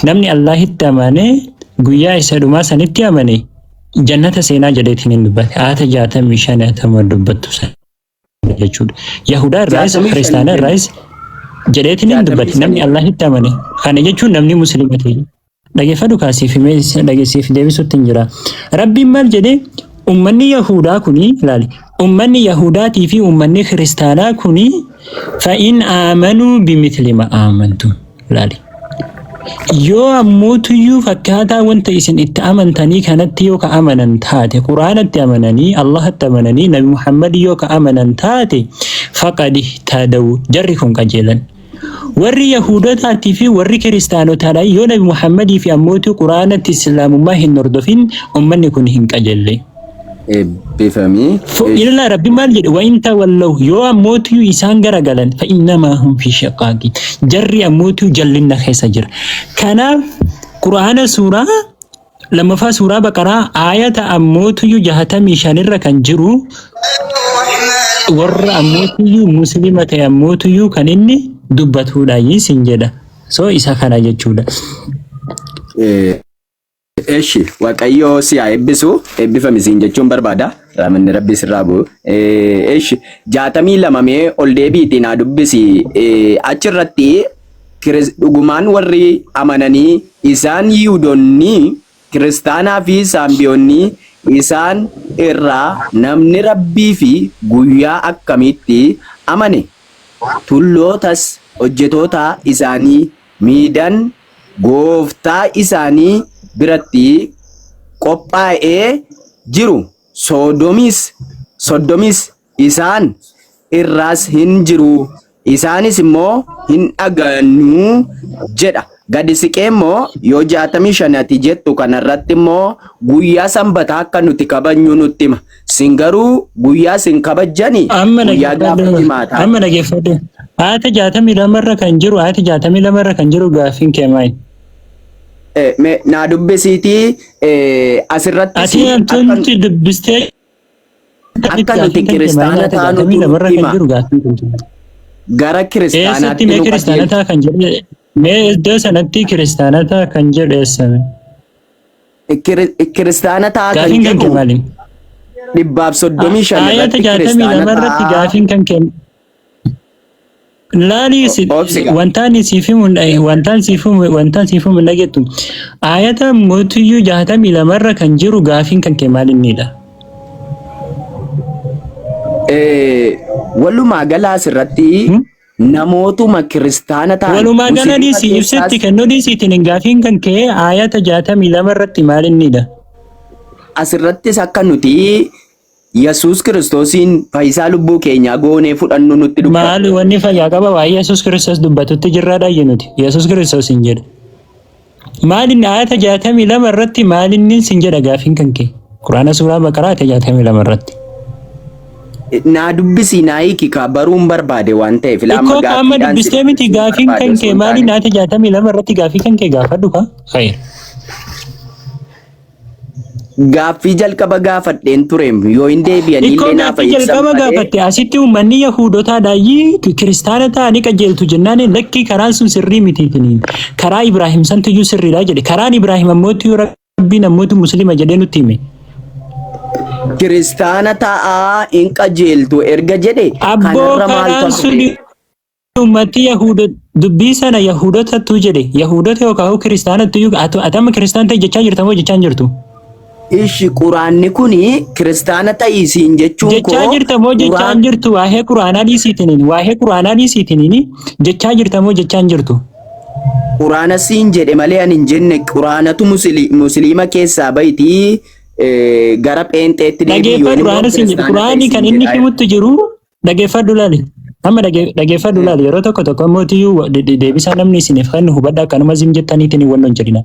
namni Allahitti amane guyyaa isa dhumaa sanitti amane jannata seenaa jedheetiin hin dubbate haata 65 dubbattu san jechuudha. Yahudaa irraas kiristaanaa irraas jedheetiin hin dubbate namni Allahitti amane kana jechuun namni musliima ta'e dhageeffadhu kaasiif dhageessiif deebisuutti hin jira. Rabbiin maal jedhee ummanni Yahudaa kuni ilaali ummanni Yahudaatii fi ummanni kiristaanaa kuni fa'in aamanuu bimithli ma aamantum ilaali. Yoo ammuutuyyuu fakkaataa wanta isin itti amantanii kanatti yoo ka amanan taate quraanatti amananii Allahatti amananii Nabi Muhammad yoo ka amanan taate faqad ihtadaw jarri kun qajeelan. Warri Yahudotaatii fi warri kiristaanotaadha yoo Nabi Muhammadii fi ammuutu quraanatti islaamummaa hin hordofin ummanni kun hin qajeelle. Bifamii إلا ربي ما الجد وإن تولوا يو أموتو إسان غرغلن فإنما هم في شقاق جري أموتو جلنا خيسجر كان قرآن سورة لما فا سورة بقرة آية أموتو جهتا ميشان الركن جرو ور أموتو مسلمة أموتو كان إني دبتو لاي سنجدا سو إسا كان جتشودا Eshi Waaqayyo si haa eebbisu eebbifame siin jechuun barbaada raamanni rabbi sirraa bu'u. Eshi 62 mee ol deebiitiin haa dubbisi achirratti dhugumaan warri amananii isaan Yihuudoonni kiristaanaa fi saambiyoonni isaan irraa namni rabbii fi guyyaa akkamitti amane tullootas hojjetoota isaanii miidhan gooftaa isaanii biratti qophaa'ee jiru soddomis isaan irraas hin jiru isaanis immoo hin dhaga'annu jedha. Gadi siqee immoo yoo 65 ati jettu kanarratti immoo guyyaa sanbataa akka nuti kabajnu nutti hima. Sin garuu guyyaa sin kabajjani guyyaa gaafa himaataa. Amma dhageeffadhu. Haati 62 irra kan jiru haati 62 irra kan jiru gaafiin kee maali? Na dubbisiitii asirratti ati antu dubbistee akka nuti kiristaana taanu hima. Gara kiristaanaatti nu kiristaanataa kan jedhu mee iddoo sanatti kiristaanataa kan jedhu eessame? Kiristaanataa kan gaafiin kan kee maali? 135 irratti kiristaanataa gaafiin kan kee Lali wantaan siifuun dhageettu ayata mootiyyuu 62 irra kan jiru gaafiin kan kee maal innidha? Walumaa galaa asirratti namootuma kiristaana ta'an walumaa galaa dhiisii ibsetti kennuu dhiisiitiin gaafiin kan kee ayata 62 irratti maal innidha? Asirrattis akka nuti Yesus Kiristoosiin fayyisaa lubbuu keenyaa goonee fudhannu nutti dubbata. Maali wanni fayyaa qaba waa'ee Yesus Kiristoos dubbatutti jirraadha jennuti. Yesus Kiristoos hin jedha. Maalin ayata 62 irratti maalinni sin jedha gaafiin kan kee? Quraana suuraa Baqaraa ayata 62 irratti. Naa dubbisi naa hiiki ka baruun barbaade waan ta'eef laama gaafiidhaan. Ikkoo qaama dubbistee miti gaafiin kan kee maalin ayata 62 irratti gaafii kan kee gaafadhu ka? Khayr. Gaaffii jalqaba gaafadheen tureem yoo hin deebi'anii illee naaf ibsan jalqaba gaafatte asitti uummanni Yahuudotaa daayii kiristaana ta'anii qajeeltu jennaan lakkii karaan sun sirrii mitiitiniin karaa Ibraahim santiyyuu sirriidha jedhe karaan Ibraahim ammootti rabbiin ammootti muslima jedhee nutti hime. Kiristaana ta'aa hin qajeeltu erga jedhe kanarra maaltu hafe? Ummati Yahuuda dubbii sana Yahuudotatu jedhe Yahuudota yookaan kiristaanatu atama kiristaan ta'e jechaa jirtamoo jechaa hin jirtu? Ishi quraanni kuni kiristaana ta'isiin jechuun koo jechaa jirtamoo jechaa hin jirtu waa'ee quraanaa dhiisiitiniin jechaa jirtamoo jechaa hin jirtu? Quraana siin jedhe malee ani hin jenne quraanatu musliima keessaa bayitii gara pheenxeetti deebi'u. Quraanni kan inni himutti jiru dhageeffadhu laali. Amma dhageeffadhu laali yeroo tokko mootiyyuu deebisaa namni isiniif kan hubadhaa akkanuma zim jettaniitiin wannoon jedhina.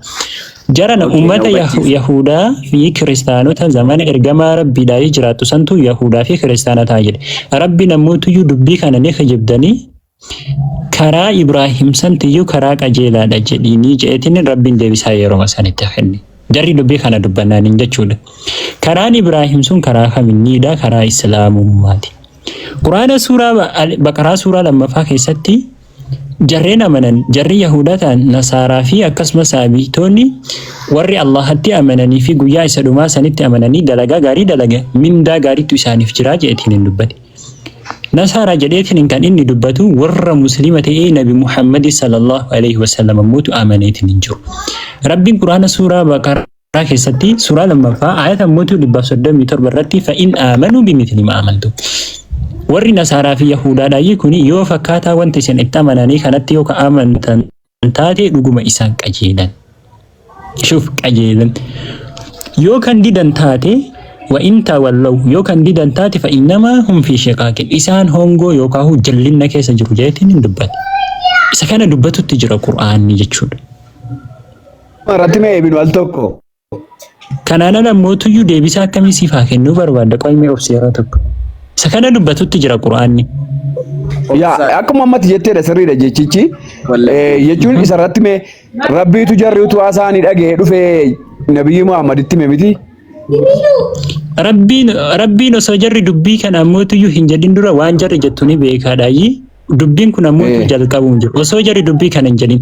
Jarana ummata Yahudaa fi kiristaanota zamana ergamaa rabbiidhaa jiraattu santu Yahudaa fi kiristaana ta'a jedhe. Rabbi namootiyyuu dubbii kana ni kijibdanii karaa Ibraahim santiyyuu karaa qajeelaadha jedhanii jeetiin rabbiin deebisaa yeroo sanitti kenne. Jarri dubbii kana dubbannaan jechuudha. Karaan Ibraahim sun karaa kaminniidha karaa Islaamummaati. Quraana suuraa Baqaraa suuraa lammaffaa keessatti jarreen amanan jarri Yahudataan Nasaaraa fi akkasumas Saabitoonni warri Allahatti amananii fi guyyaa isa dhumaa sanitti amananii dalagaa gaarii dalaga mindaa gaariitu isaaniif jira jedheetiin hin dubbate. Nasaaraa jedheetiin kan inni dubbatu warra muslima ta'ee Nabi Muhammad sallallahu alaihi wasallam ammoo amaneetiin hin jiru. Rabbiin Quraana suuraa Baqaraa keessatti suuraa lammaffaa ayata mootuu 137 irratti fa'in aamanu bimithli ma amantu. Warri Nasaaraa fi Yahudaadhaa kun yoo fakkaataa wanti isin itti amananii kanatti yoo amantan taate dhuguma isaan qajeelan. Shuf qajeelan. Yoo kan didan taate wa inta wallau yoo kan didan taate fa innama hum fi shiqaqin isaan hongoo yookaan jallinna keessa jiru jeetiin hin dubbate. Isa kana dubbatutti jira Qur'aanni jechuudha. Irratti mee eebinu al tokko. Kanaan ala mootuyyuu deebisaa akkamii siif haa kennuu barbaadda qo'imee of seeraa tokko. Isa kana dubbatutti jira Qur'aanni. Yaa akkuma ammatti jetteedha sirriidha jechichi. Jechuun isarratti mee rabbiitu jarriitu haasaanii dhagee dhufee Nabiyyi Muhammaditti mee miti? Rabbiin osoo jarri dubbii kana ammootuyyuu hin jedhin dura waan jarri jettu ni beekaadhaayi. Dubbiin kun ammootu jalqabuun jiru. Osoo jarri dubbii kana hin jedhin.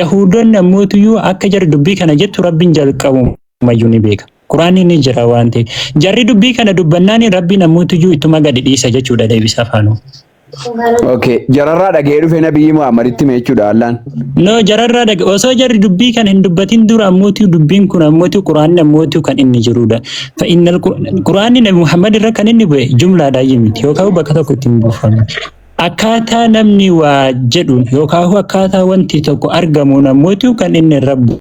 Yahudoonni ammootuyyuu akka jarri dubbii kana jettu rabbiin jalqabumayyuu ni beeka. Quraanni ni jira waan ta'eef. Jarri dubbii kana dubbannaan rabbiin ammootuyyuu ittuma gadi dhiisa jechuudha deebisa afaanuu. Okay, jararraa dhagee dhufee Nabiyyi Muhammaditti mee jechuudha Allaan. No, jararraa dhagee osoo jarri dubbii kana hin dubbatin dura ammootu dubbiin kun ammootu Quraanni ammootu kan inni jirudha. Fa innal Quraanni Nabi Muhammad irra kan inni bu'e jumlaadhaan miti yookaan bakka tokko ittiin buufame. Akkaataa namni waa jedhuun yookaan akkaataa wanti tokko argamuun ammootu kan inni irra bu'e.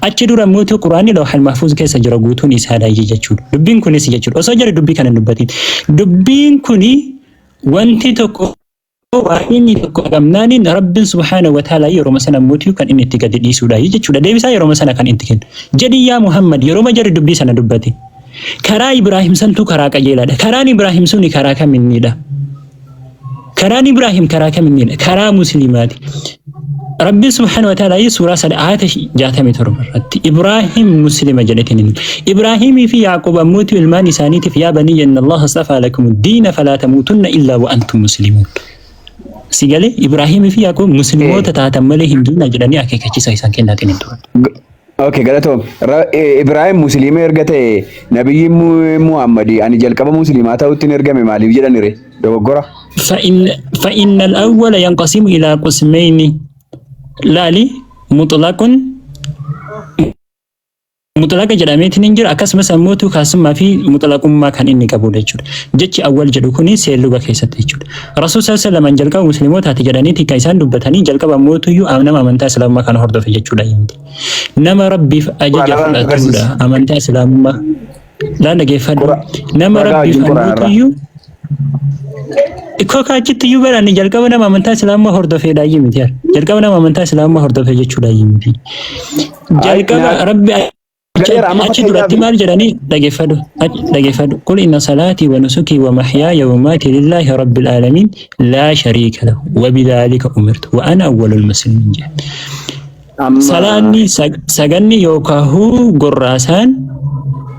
Achi dura ammootu Quraanni lawhal mahfuuz keessa jira guutuun isaadha jechuudha. Dubbiin kunis jechuudha. Osoo jarri dubbii kana hin dubbatin. Dubbiin kuni wanti tokko waa'inni tokko agamnaaniin Rabbiin subhaanahu wa ta'ala yeroo sana mootii kan inni itti gadi dhiisuudha jechuudha. Deebisaa yeroo sana kan itti kennu. Jedhi yaa Muhammad yeroo jarri dubbii sana dubbate. Karaa Ibraahim santu karaa qajeelaadha. Karaan Ibraahim suni karaa kamiinidha? Karaan Ibraahim karaa kamiinidha? Karaa musliimaati. Rabbi subhanahu wa ta'ala suuraa sada ayata 67 irratti Ibraahim muslima jedhetiin Ibraahimii fi Yaaqoob ammootii ilmaan isaaniitiif yaa banii inna Allah astafa lakum ad-diina falaa tamuutunna illaa wa antum muslimuun. Sigalee Ibraahimii fi Yaaqoob muslimoota taatan malee hin duuna jedhanii akeekachiisa isaan kennaatiin hin turan. Okay, galatoom. Ibraahim muslima erga ta'e Nabiyyi Muhammad ani jalqaba muslimaa ta'utti ergame maaliif jedhanire dogoggora? Fa innal awwala yanqasimu ilaa qismayni laali mutlaqa jedhameetiin hin jira akkasumas ammootu kaasummaa fi mutlaqummaa kan inni qabudha jechuudha. Jechi awwal jedhu kuni seelluga keessatti jechuudha. Rasuul sallallahu alaihi jalqaba musliimootaati jedhaniiti kan isaan dubbatanii jalqaba ammootuyyuu nama amantaa islaamummaa kana hordofe jechuudha yemmuu. Nama rabbiif ajaja fudhatudha amantaa islaamummaa. Laan dhageeffadhu. Nama rabbiif ammootuyyuu Ikko kaachitti iyyuu barani jalqaba nama amantaa islaamummaa hordofeedha miti yaa. Jalqaba nama amantaa islaamummaa hordofee jechuudha miti. Jalqaba rabbi achi duratti maal jedhanii dhageeffadhu. Qul inna salaatii wa nusukii wa mahyaaya wa mamaatii lillaahi rabbil aalamiin laa shariika lahu wa bidhaalika umirtu wa ana awwalul muslimiin jedhe. Salaanni saganni yookaan gorraasaan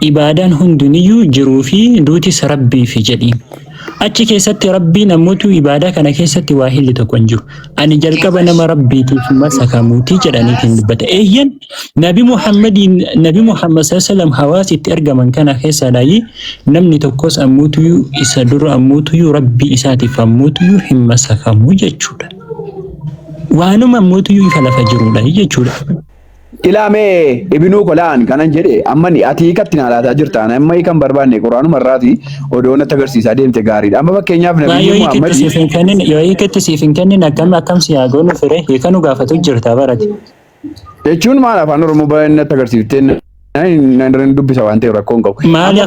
ibaadaan hundiniyyuu jiruu fi duutis rabbiif jedhiin. Achi keessatti rabbiin ammootu ibaadaa kana keessatti waa hilli tokko hin jiru. Ani jalqaba nama rabbiitiif masakamuutii jedhaniitiin dubbata. Eeyyan Nabi Muhammad sallam hawaasa itti ergaman kana keessadhaayi namni tokkos ammootu isa dura ammootu rabbii isaatiif ammootu hin masakamuu jechuudha. Waanuma ammootu ifa lafa jirudha jechuudha. Ilaamee ibinuu kolaan kanan jedhe ammani ati katti naalaataa jirtaan amma kan barbaanne quraanuma irraati odoon natti agarsiisaa deemte gaariidha. Amma fakkeenyaaf Nabiyyi Muhammad yoo hiikatti siif hin kennin akkam siyaagoon fire hiikanu gaafatu jirta barati. Jechuun maal afaan Oromoo baay'ee natti agarsiiftee nan dubbisa waan ta'eef rakkoon qabu. Maali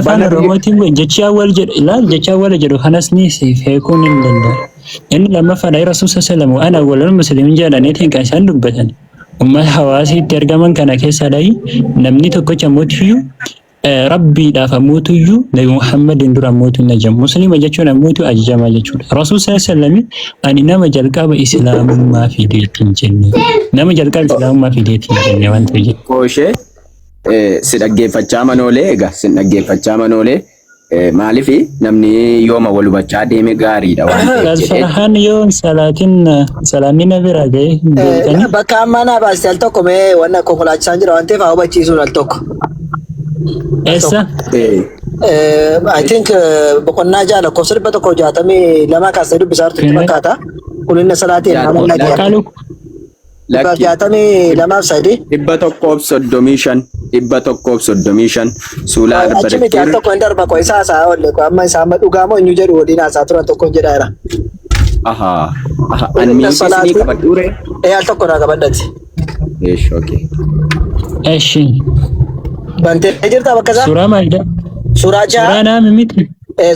afaan Oromootiin jechi awwal jedhu ilaal jechi awwal jedhu kanas ni siif hiikuun hin danda'a. Inni lammaffadha Rasuul sallallahu ana awwalul muslimiin jedhaniitiin kan isaan dubbatan. Ummata hawaasii itti argaman kana keessadhaayi namni tokkicha mootiyyuu rabbiidhaaf ammootuyyuu Nabi Muhammadin dura ammootuun ajajamu. Muslima jechuun ammootu ajajama jechuudha. Rasuul sallallahu ani nama jalqaba islaamummaa fideetiin jenne. Nama jalqaba islaamummaa fideetiin jenne waan ta'eef. Kooshee si dhaggeeffachaa manoolee egaa si dhaggeeffachaa manoolee maalifi namni yooma wal hubachaa deeme gaariidha waan ta'eef Gas jedhee. Farhan yoo salaatiin na bira ga'e beekani. Bakka ammaa naa baasite al tokko mee wanna konkolaachisaan jira waan ta'eef haa hubachiisuun al tokko. Eessa? I think boqonnaa jaala lakkoofsa 162 kaasee dubbisaa turte fakkaata. Kuninna salaatiin nama nagaya. Qaalu. 162 135 suulaa achi miti al tokko hin darba ko isaa isaa olle ko amma isaa amma dhugaa moo eenyu jedhu waliin haasaa turan tokko jedha jira. Anmiisni qabadhuure. Al tokko naa qabadhati. Okay. Eshi. Bantee jirta bakka isaa? Suuraa maalidha? Suuraa jaha. Suuraa naami miti.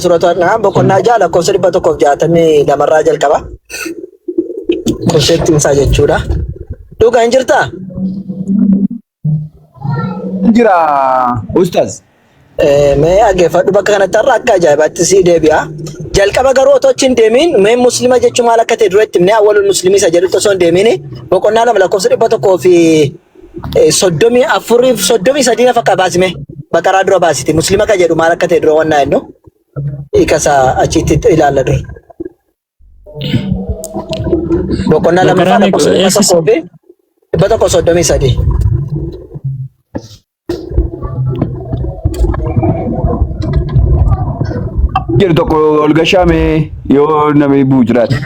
Suuraa naam boqonnaa jaha lakkoofsa 162 irraa jalqaba. Konseptiin isaa jechuudha. Dhugaa hin jirtaa? Jira ustaz. Mee dhaggeeffadhu bakka kanatti har'a akka ajaa'ibaatti sii deebi'a. Jalqaba garuu otoo achi hin deemin mee muslima jechuun maal akka ta'e duratti himnee awwalul muslimii isa jedhutti osoo hin deemin boqonnaa 2 lakkoofsa 134 fakka baasime baqaraa dura baasiti muslima ka jedhu maal akka ta'e dura wannaa jennu hiikasa achitti ilaalla dura. Boqonnaa 2 lakkoofsa 133. Jiru tokko ol gashaame yoo namni buu jiraate.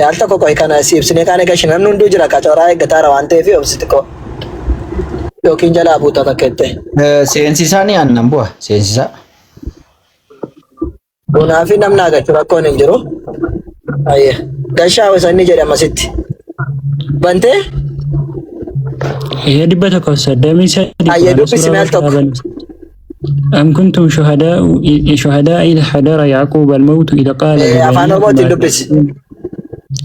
Al tokko qoy kana siibsine kana gashin namni hunduu jira ka cooraa eeggataara waan ta'eef obsiti ko yookiin jalaa buuta takkette. Seensisaa ni aannan bu'a seensisaa. Bunaa fi namni agachuu rakkoon hin jiru. Ayya gashaa wasanni jedhama sitti. Bantee? Ee 133. Ayya dubbisime al tokko. أم كنتم شهداء إذ حضر يعقوب الموت إذا قال أفعل الموت اللبس.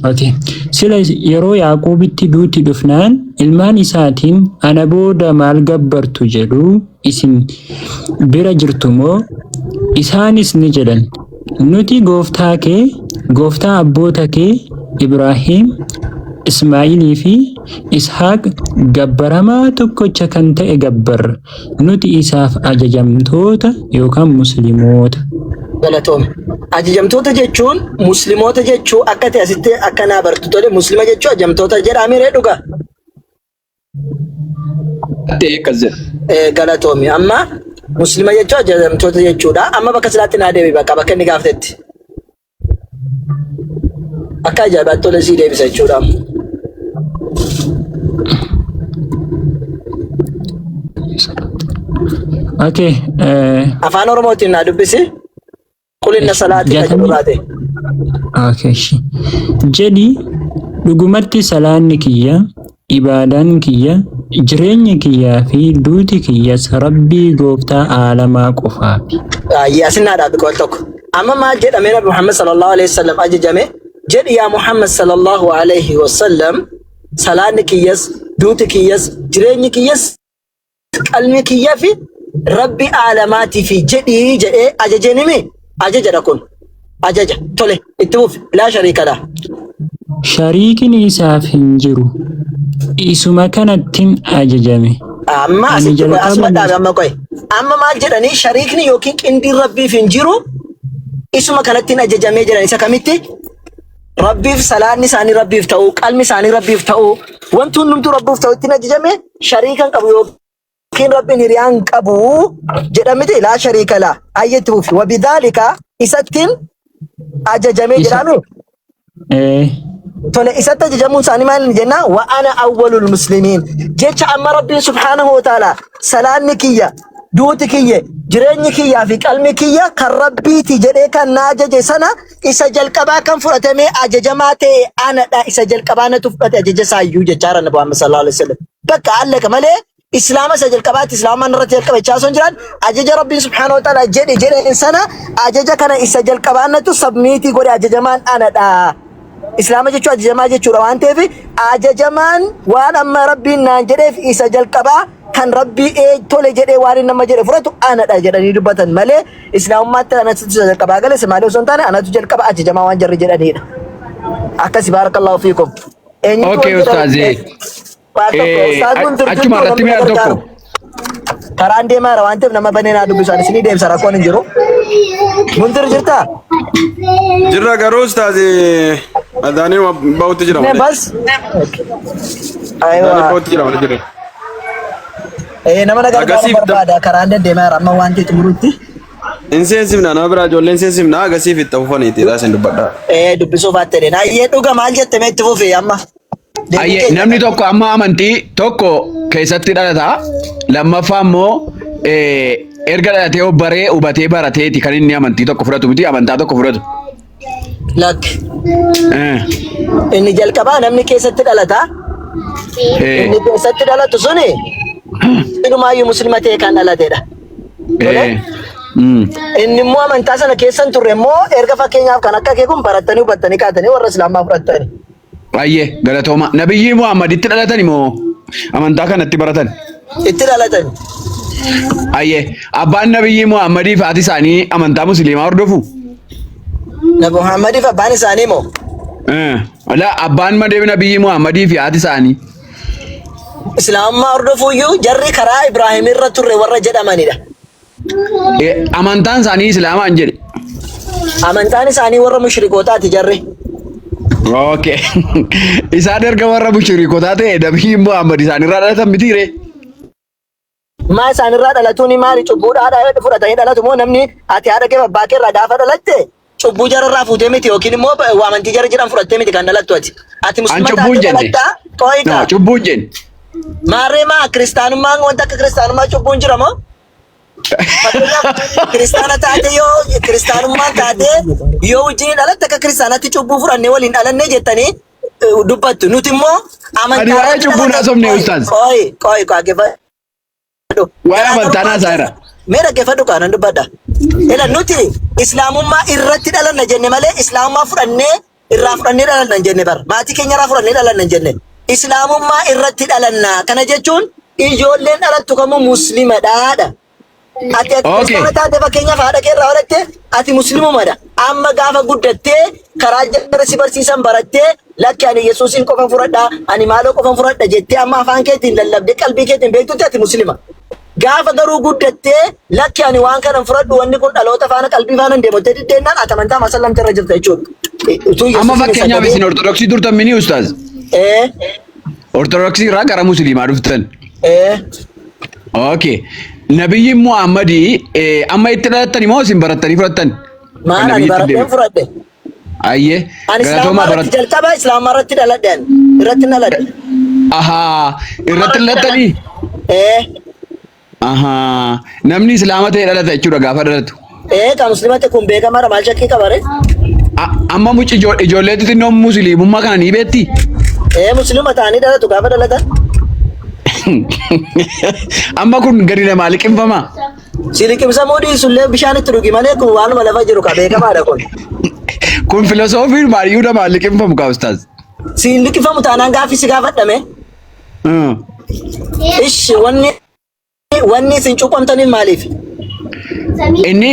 أوكي. سلا يرو يعقوب تدوتي دفنان المان إساتين أنا بودا مال جبر تجرو اسم برجرتمو إسانس نجدن نوتي غوفتا أبوتاكي إبراهيم إسماعيل في إسحاق جبر ما تكوتش كنت جبر نوتي إساف أججمتوتا يوكم مسلموت Galatoom. Ajajamtoota jechuun musliimoota jechuu akka ta'e asitti akka naa bartu tole muslima jechuu ajajamtoota jedhame ree dhuga. Ta'e akkas jedha. Galatoomi amma muslima jechuu ajajamtoota jechuudha amma bakka silaatti naa deebi bakka inni gaaftetti. Akka ajaa'ibaatti tole sii deebisa jechuudha. Okay. Afaan Oromootiin naa dubbisi. Qulinna salaatii kan jedhu baate. Okay. Jedhi dhugumatti salaanni kiyya, ibaadaan kiyya, jireenyi kiyyaa fi duuti kiyyas Rabbii gooftaa aalamaa qofaafi. Yaasin naa dhaabi qool tokko. Amma maal jedhamee Nabi Muhammad sallallahu alaihi wasallam ajajame? Jedhi yaa Muhammad sallallahu alaihi wasallam salaanni kiyyas, duuti kiyyas, jireenyi kiyyas, qalmi kiyyaa fi Rabbi aalamaatiif jedhii jedhee ajajenimi. Ajajadha kun. Ajaja. Tole. Itti fufi. Laa shariika laa. Shariikni isaaf hin jiru. Isuma kanattiin ajajame. Amma asitti qoy asuma dhaabe amma qoy. Amma maal jedhanii shariikni yookiin qindiin rabbiif hin jiru isuma kanattiin ajajamee jiran isa kamitti? Rabbiif salaanni isaanii rabbiif ta'uu, qalmi isaanii rabbiif ta'uu, wanti hundumtuu rabbiif ta'uu ittiin ajajame shariikan qabu yookiin rabbiin hiriyaan qabu jedhamite laa shariika laa. Ayyetti fufi. Wabidaalika isattiin ajajamee jiraanu. Tole isatti ajajamuun isaanii maal jenna? Wa ana awwalul muslimiin. Jecha amma rabbiin subhaanahu wa ta'ala salaanni kiyya, duuti kiyya, jireenyi kiyyaa fi qalmi kiyya kan rabbiiti jedhee kan na ajaje sana isa jalqabaa kan fudhatamee ajajamaa ta'e anadha. Isa jalqabaa natu fudhate ajaja saayyuu jechaara Nabi Muhammad sallallahu alaihi wasallam. Bakka allaka malee Islaama isa jalqabaatti Islaamaan irratti jalqaba jechaason jiran ajaja rabbiin subhaanahu wa ta'ala jedhe sana ajaja kana isa jalqabaa natu sabmiitii godhe ajajamaan anadha. Islaama jechuun ajajamaa jechuudha waan ta'eef ajajamaan waan amma rabbiin naan jedheef isa jalqabaa kan rabbii tole jedhee waan nama jedhe fudhatu anadha jedhanii dubbatan malee islaamummaatti anatu isa jalqabaa gale Somaalee osoo hin taane anatu jalqaba ajajamaa waan jarri jedhanidha. Akkasi baarakallahu fiikum. Okay ustaazii. Achuma irratti mi'a tokko. karaan deemaara waan ta'eef nama banee naa dubbisu ani isinii deemsa rakkoon hin jiru. Muntir jirtaa? Jirra garuu ustaazi adaanii bahutti jira Ne malee. bas. Adaanii Aywa. bahutti jira malee jira. Nama na gargaaru Agasiif barbaada karaan deddeemaa amma waan ta'e xumurutti. Inseensifna nama biraa ijoolleen seensifna agasiif itti fufaniiti isin dubbadha. Dubbisuuf haa ta'e. Ayyee dhuga maal jette mee itti fufee amma? Ayyee namni tokko amma amantii tokko keessatti dhalata. Lammaffaa immoo erga dhalatee baree hubatee barateeti kan inni amantii tokko fudhatu miti amantaa tokko fudhatu. Lakki. Eh, Inni jalqabaa namni keessatti dhalata. eh, Inni keessatti dhalatu suni inumaayyuu musliima ta'e kan dhalatedha. eh, mm. Inni immoo amantaa sana keessa hin turre immoo erga fakkeenyaaf kan akka kee kun barattanii hubattanii kaatanii warra islaamaa fudhattani. Ayyee galatooma. Nabiyyi Muhammaditti dhalatan moo amantaa kanatti baratan? Itti dhalatani. Ayyee abbaan Nabiyyi Muhammadii fi haati isaanii amantaa musliimaa hordofu? Nabi Muhammadiif abbaan isaanii moo? Wala abbaan madeebi Nabiyyi Muhammadii fi haati isaanii. Islaamummaa hordofuuyyuu jarri karaa Ibraahim irra turre warra jedhamanidha. Amantaan isaanii islaamaan jedhe. Amantaan isaanii warra mushrikootaati jarri. Okay. Isaan erga warra mushrikootaa ta'e Nabiyyi Muhammad isaanirraa dhalatan mitiire. Maa isaanirraa dhalatuuni maali cubbuudhaadhaa yoo fudhatanii dhalatu moo namni ati haadha kee abbaa kee irraa gaafa dhalatte cubbuu jararraa fuutee miti yookiin immoo waamantii jara jedhan fudhattee miti kan dhalattu ati. Ati An musliima cubbuun taate jenne. dhalatta qooyita. No, cubbuun jenne. Maarree maa kiristaanummaan wanta akka kiristaanummaa cubbuun jira moo? Kiristaana taate yoo kiristaanummaan taate yoo wajjin dhalatte akka kiristaanatti cubbuu fudhannee waliin dhalannee jettanii dubbattu. Nuti immoo Ani waa'ee cubbuu naasofne ustaaz. Qooyi dhaggeeffadhu. Waa'ee amantaa naasaadha. Mee dhaggeeffadhu kanan dubbadha. Ila nuti islaamummaa irratti dhalanna jenne malee islaamummaa fudhannee irraa fudhannee dhalanna hin jenne bar. Maatii keenya irraa fudhannee dhalanna hin jenne. Islaamummaa irratti dhalanna. Kana jechuun ijoolleen dhalattu kamuu muslimadhaadha. Ati kiristaana taate fakkeenyaaf haadha kee irraa horatte ati muslimumadha. Amma gaafa guddattee karaa jara si barsiisan barattee lakki ani Yesuusin qofan fudhadha ani maaloo qofan fudhadha jettee amma afaan keetiin lallabdee qalbii keetiin beektutti ati muslima. Gaafa garuu guddattee lakki ani waan kanan fudhadhu wanni kun dhaloota faana qalbii faana deemottee diddeennaan ati amantaa masallamte irra jirta jechuudha. Amma fakkeenyaaf isin ortodoksii turtan mini ustaaz. Ortodoksii irraa gara musliimaa dhuftan. Okay. Nabiyyi Muhammadii amma itti dhalattani moo isin barattanii fudhattan? Maal ani baradheen fudhadhe. Ayyee. Ani islaamaa irratti jalqaba islaamaa irratti dhaladhe irratti dhaladhe. Ahaa irratti dhalattanii? Ahaa namni islaama ta'e dhalata jechuudha gaafa dhalatu. Kan musliimatti kun beekamaadha maal shakkii qabare? Amma muci ijoollee xixinnoo musliimummaa kana ni beekti? Musliima ta'anii dhalatu gaafa dhalatan. Amma kun gadi namaa liqimfama. Si liqimsamuu dhiisullee bishaan itti dhugi malee kun waanuma lafa jiru ka beekamaadha kun. Kun filosoofiin maaliyyuu namaa liqimfamu kaa ustaaz. Si liqimfamu taanaan gaaffii si gaafadhame. Ishi wanni isin cuqqamtaniin maaliif? Inni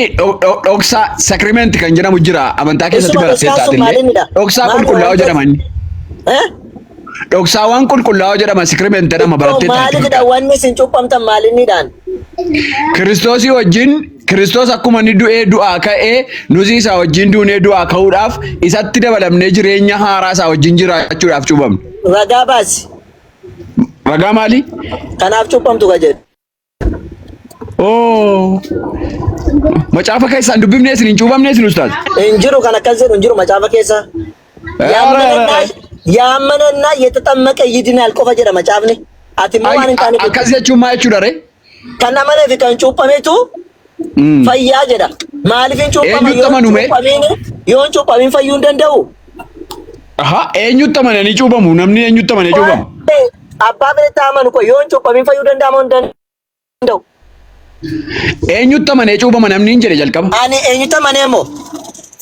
dhoksaa sakrimenti kan jedhamu jira amantaa keessatti barattee taatellee dhoksaa qulqullaa'oo jedhaman. Dhoksaawwan qulqullaa'oo jedhama sakrimenti jedhama barattee taatellee. Maalidha wanni isin cuqqamtan maalinidhaan? Kiristoosii wajjin Kiristoos akkuma inni du'ee du'aa ka'ee nuti isaa wajjin duunee du'aa ka'uudhaaf isatti dabalamnee jireenya haaraa isaa wajjin jiraachuudhaaf cuuphamne. Ragaa baasi. Ragaa maali? Kanaaf cuuphamtu ka jedhu. Macaafa keessaan dubbifnee isin hin cuuphamne isin ustaaz. Hin jiru kan akkas jedhu hin jiru macaafa keessa. ያመነና የተጠመቀ ይድናል ቆፈ ጀደ መጫፍኒ አቲሞ ማን እንታኒ አካዚ jechuun maal jechuudha re ከናመነ ፊከን ጩጳሜቱ ፈያ ጀዳ ማልፊን ጩጳሜ ዮን ጩጳሜን ፈዩ እንደንደው aha eenyutti amananii cuubamu namni eenyutti amanee cuubamu አባ በለታ አመን እኮ ዮን ጩጳሜን ፈዩ ደንዳሞ እንደንደው eenyutti amanee cuubama namni hin jedhe jalqaba ani eenyutti amaneemo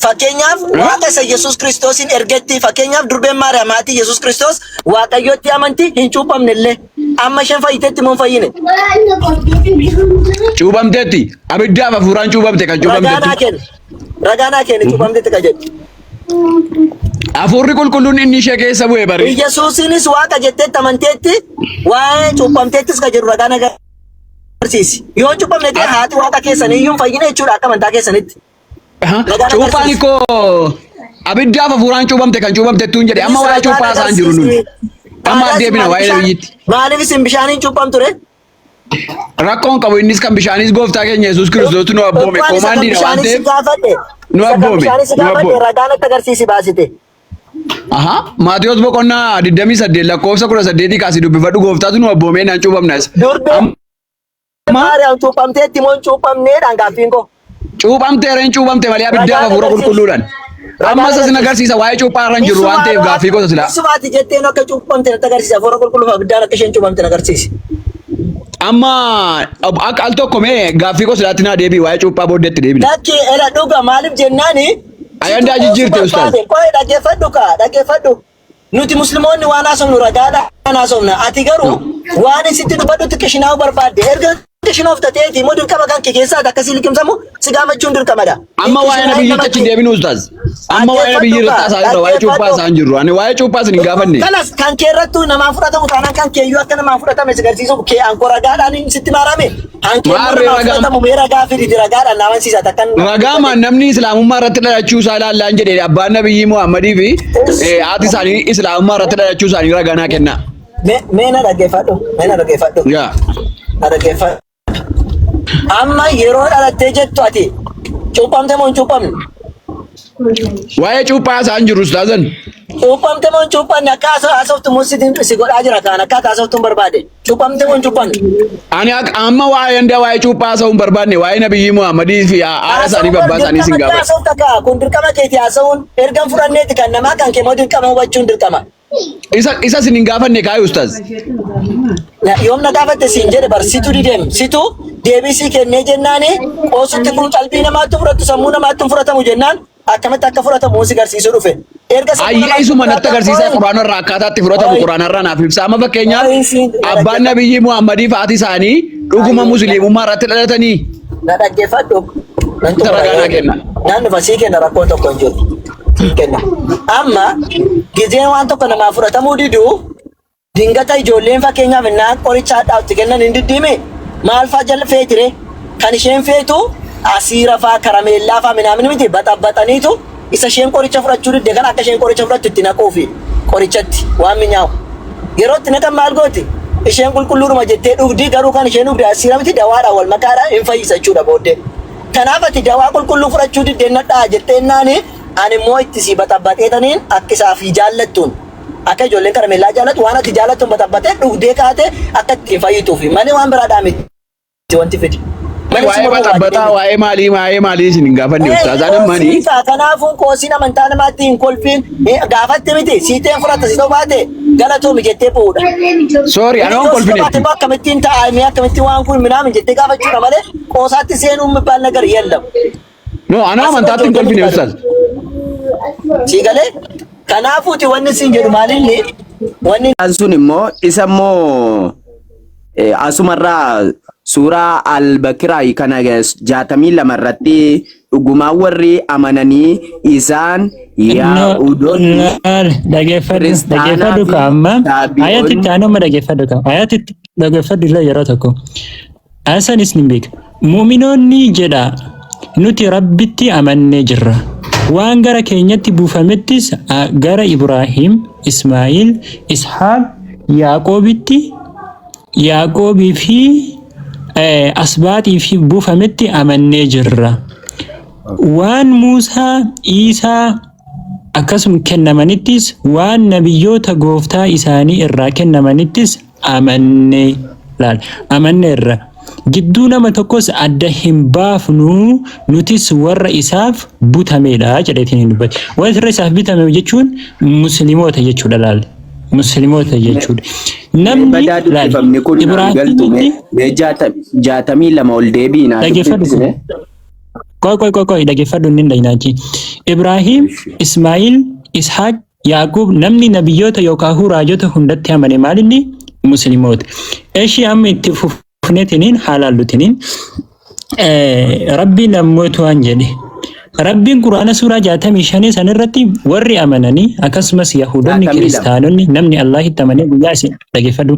fakkeenyaaf waaqa isa Yesuus Kiristoosin ergetti fakkeenyaaf durbeen Maariyaamaati Yesuus Kiristoos waaqayyotti amanti hin cuuphamnellee amma shan fayyitetti moo fayyine cuuphamteetti abiddaaf hafuuraan cuuphamte kan cuuphamteetti ragaanaa kenni cuuphamteetti ka jedhu hafuurri qulqulluun inni ishee keessa bu'e bari Yesuusinis waaqa jetteetti amanteetti waa'ee cuuphamteettis ka jedhu ragaana agarsiisi. Yoo cuuphamne ta'e haati waaqa keessanii iyyuu hin fayyine jechuudha akka amantaa keessanitti. Cuuphaan koo abiddaaf hafuuraan cuuphamte kan cuuphamtettuu hin jedhe amma waa'ee cuuphaa isaan jiru nuti. Amma deebina waa'ee nabiyyitti. Maaliif isin bishaaniin cuuphamtu re? Rakkoon qabu innis kan bishaanis gooftaa keenya Yesuus Kiristoos nu abboome koomaandiidha waan ta'eef nu abboome nu abboome. Ragaan akka agarsiisi baasite. Maatiyos boqonnaa 28 lakkoofsa 18 kaasii dubbifadhu gooftaatu nu abboomee naan cuuphamnas. Maariyaam cuuphamteetti moo cuuphamneedhaan gaaffiin koo? Cuuphamteera hin cuuphamte malee abiddaaf hafuura qulqulluudhaan. Amma isa sin agarsiisa waa'ee cuuphaa irra hin jiru waan ta'eef gaaffii gosa silaa. Isumaati jetteen akka cuuphamte natti agarsiisa hafuura qulqulluuf abiddaan akka isheen cuuphamte agarsiisi. Amma akka al tokko mee gaaffii gosa silaatti naa deebii waa'ee cuuphaa booddeetti deebina. Dakki era dhuga maaliif jennaani? Ayandaa jijjiirte ustaaz. Qo'ee dhaggeeffadhu. Nuti musliimoonni waan haasofnu ragaadhaan haasofna. Ati garuu waan isitti dubbadhutti qishinaa'uu barbaadde erga qishinoof tateeti moo dirqama kan kee keessaa akkasii liqimsamu si gaafachuun dirqamadha. Amma waa'ee nabiyyiitti achi deebinu ustaaz. Amma waa'ee nabiyyi irratti haasa'aa waa'ee cuuphaa isaan jiru. Ani waa'ee cuuphaa isin hin gaafanne. Kanas kan kee irrattuu namaan fudhatamu taanaan kan keeyyuu akka namaan fudhatame si agarsiisuuf kee ankoo ragaadhaan sitti maarame. Ragaamaan namni islaamummaa irratti dhalachuu isaa ilaallaan jedhee abbaan nabiyyi Muhammadii fi haati isaanii islaamummaa irratti dhalachuu isaanii ragaa naa kenna. Meena dhaggeeffadhu. Amma yeroo dhalattee jettu ati cuuphamte moo hin cuuphamne? Waa'ee cuuphaa isaan jiru ustaazan. Cuuphamte moo hin cuuphamne akka haasoftu musitiin si godhaa jira kaan akka haasoftuun barbaade. Cuuphamte moo hin cuuphamne? Ani amma waa'ee cuuphaa haasa'uun barbaadne waa'ee nabiyyi Muhammadii fi haadha isaanii babbaa isaanii sin gaafadha. Kun dirqama keeti haasa'uun ergan fudhanneeti kan namaa kan kee moo dirqama hubachuun dirqama. Isa sin hin gaafanne kaayuu ustaaz. Yoom na gaafatte siin jedhe barsiituu dideem situ deebisii kennee jennaani qoosutti kun qalbii namaatti fudhatu sammuu namaatti hin fudhatamu jennaan akkamitti akka fudhatamu si garsiisuu dhufe. Ayyaa isuma natti agarsiisaa quraana irraa akkaataatti fudhatamu quraana irraa naaf ibsa. Amma fakkeenyaaf abbaan nabiyyi Muhammadii fi haati isaanii dhuguma musliimummaa irratti dhalatanii. Na dhaggeeffadhu. Naan fasii kenna rakkoon tokko hin jiru. Kenna. Amma gizeen waan tokko namaa fudhatamuu diduu dingata ijoolleen fakkeenyaaf innaa qorichaa dhaabti kennan hin diddiime maal fa'aa jala feetire kan isheen feetu asiira fa'aa karameellaa fa'aa minaamin miti baxabataniitu isa isheen qoricha fudhachuu didde kan akka isheen qoricha fudhattu itti naquufi qorichatti waan minyaawu yeroo itti naqan maal gooti isheen qulqulluudhuma jettee dhugdii garuu kan isheen dhugde asiira miti dawaadhaan wal makaadhaan hin fayyisa jechuudha booddee kanaaf ati dawaa qulqulluu fudhachuu diddee nadhaa jettee naani ani immoo itti si baxabateetaniin akka isaaf jaallattuun akka ijoolleen karameellaa jaallatu waan ati jaallattuun baxabatee dhugdee kaate akka ittiin fayyituufi malee waan biraadhaa miti wanti fidi. Waa'ee baxabataa waa'ee maalii isin hin gaafanne ustaazaan ammanii. Kanaafuu qoosiin amantaa namaatti hin kolfiin gaafatte miti siiteen fudhata si ta'u baate galatoomi jettee bu'uudha. Soori anoon kolfinetti. Akkamittiin taa'amee akkamittiin waan kun minaamin jettee gaafachuudha malee qoosaatti seenuun mibbaan nagar yeellam. No anoo amantaatti hin kolfine ustaaz. Siigalee kanaafuuti wanni siin jedhu maalinni wanni sun immoo isa immoo asumarraa suuraa al-Bakiraa kana 62 irratti dhugumaa warri amananii isaan yaa'uudonni dhaggeeffadhu kaa'amma ayatitti anuma dhaggeeffadhu ayatitti dhaggeeffadhu illee yeroo tokko asanis ni beeka muuminoonni jedha nuti rabbitti amannee jirra waan gara keenyatti buufamettis gara Ibraahim, Ismaa'il, Ishaaq, Yaaqoobii fi asbaatii fi buufametti amannee jirra. Waan Muusaa, Iisaa akkasuma kennamanittis waan nabiyyoota gooftaa isaanii irraa kennamanittis amannee irra. Gidduu nama tokkos adda hin baafnu nutis warra isaaf butameedha jedheetiin hin dubbate. Warra isaaf butame jechuun musliimoota jechuudha laal. Musliimoota jechuudha. Namni Ibraahimitti 62 ol deebiina. Qoy dhaggeeffadhu inni dhaynaachi. Ibraahim, Ismaa'il, Ishaaq, Yaaqub namni nabiyyoota yookaan raajota hundatti amane maalinni musliimoota. Eeshii amma itti fufneetiniin haalallutiniin rabbiin namoota waan jedhe. Rabbiin Quraana suuraa 65 sanirratti warri amananii akkasumas Yahudoonni Kiristaanonni namni Allahitti amanee guyyaa isin dhaggeeffadhu.